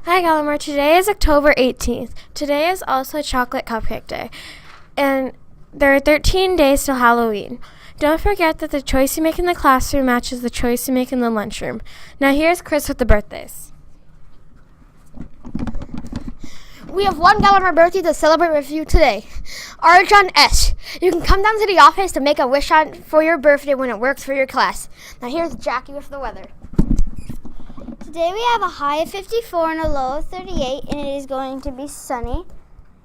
Hi, Gallimore. Today is October 18th. Today is also Chocolate Cupcake Day. And there are 13 days till Halloween. Don't forget that the choice you make in the classroom matches the choice you make in the lunchroom. Now here's Chris with the birthdays. We have one Gallimore birthday to celebrate with you today. Arjan S. You can come down to the office to make a wish for your birthday when it works for your class. Now here's Jackie with the weather. Today we have a high of 54 and a low of 38, and it is going to be sunny.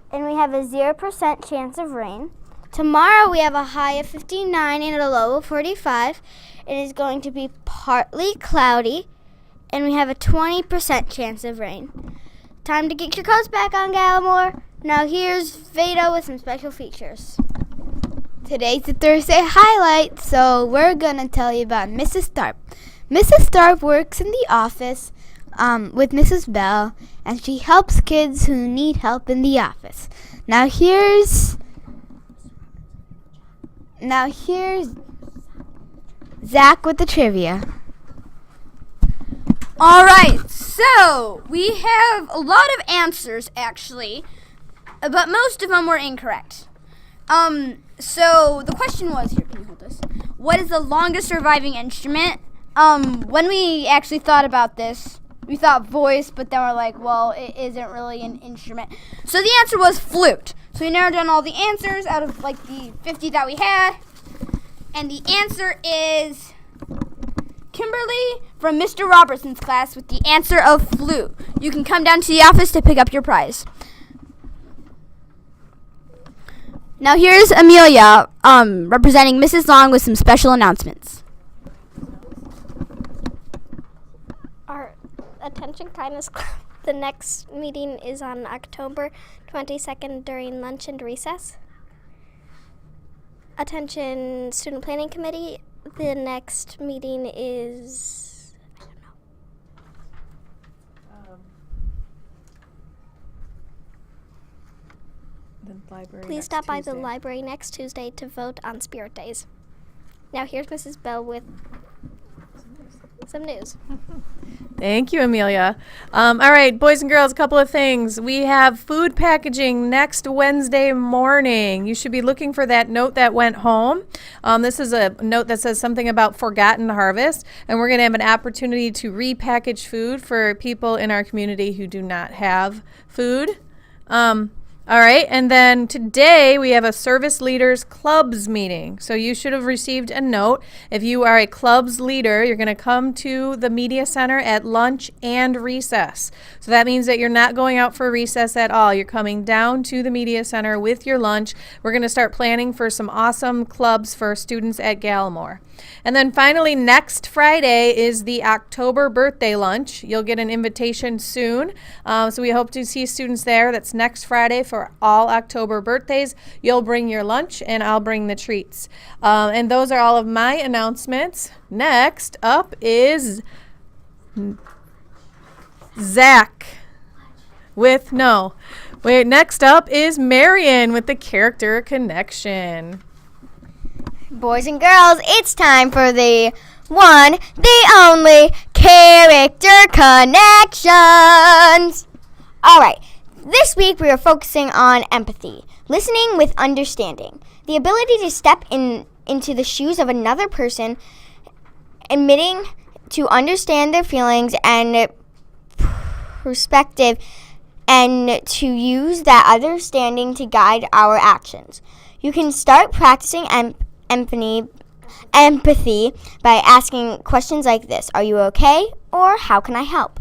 And we have a 0% chance of rain. Tomorrow we have a high of 59 and a low of 45. It is going to be partly cloudy, and we have a 20% chance of rain. Time to get your coats back on, Gallimore. Now here's Veda with some special features. Today's the Thursday highlight, so we're going to tell you about Mrs. Tharp. Mrs. Tharp works in the office with Mrs. Bell, and she helps kids who need help in the office. Now here's Zach with the trivia. All right, so we have a lot of answers, actually, but most of them were incorrect. So the question was, here, can you hold this? What is the longest surviving instrument? When we actually thought about this, we thought voice, but then we're like, well, it isn't really an instrument. So the answer was flute. So we narrowed down all the answers out of like the 50 that we had. And the answer is Kimberly from Mr. Robertson's class with the answer of flute. You can come down to the office to pick up your prize. Now here's Amelia representing Mrs. Long with some special announcements. Our Attention Kindness Club. The next meeting is on October 22nd during lunch and recess. Attention Student Planning Committee. The next meeting is, I don't know. The library. Please stop by the library next Tuesday to vote on Spirit Days. Now here's Mrs. Bell with some news. Thank you, Amelia. All right, boys and girls, a couple of things. We have food packaging next Wednesday morning. You should be looking for that note that went home. This is a note that says something about forgotten harvest, and we're going to have an opportunity to repackage food for people in our community who do not have food. All right, and then today we have a Service Leaders Clubs meeting. So you should have received a note. If you are a clubs leader, you're going to come to the Media Center at lunch and recess. So that means that you're not going out for recess at all. You're coming down to the Media Center with your lunch. We're going to start planning for some awesome clubs for students at Gallimore. And then finally, next Friday is the October birthday lunch. You'll get an invitation soon. So we hope to see students there. That's next Friday for all October birthdays. You'll bring your lunch and I'll bring the treats. And those are all of my announcements. Next up is Zach next up is Marion with the Character Connection. Boys and girls, it's time for the one, the only Character Connections. All right, this week we are focusing on empathy, listening with understanding, the ability to step into the shoes of another person, admitting to understand their feelings and perspective, and to use that understanding to guide our actions. You can start practicing empathy by asking questions like this: are you okay? Or how can I help?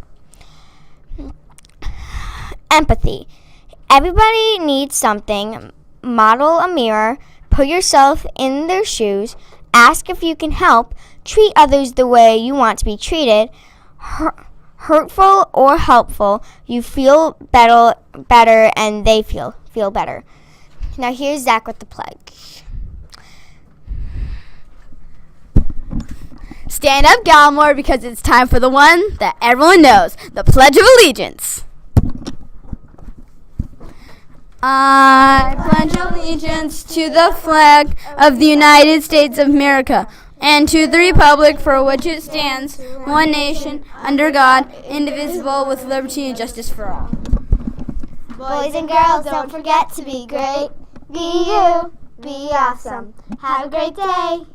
Empathy. Everybody needs something. Model a mirror. Put yourself in their shoes. Ask if you can help. Treat others the way you want to be treated. Hurtful or helpful. You feel better and they feel better. Now here's Zach with the pledge. Stand up, Gallimore, because it's time for the one that everyone knows, the Pledge of Allegiance. I pledge allegiance to the flag of the United States of America and to the republic for which it stands, one nation, under God, indivisible, with liberty and justice for all. Boys and girls, don't forget to be great. Be you. Be awesome. Have a great day.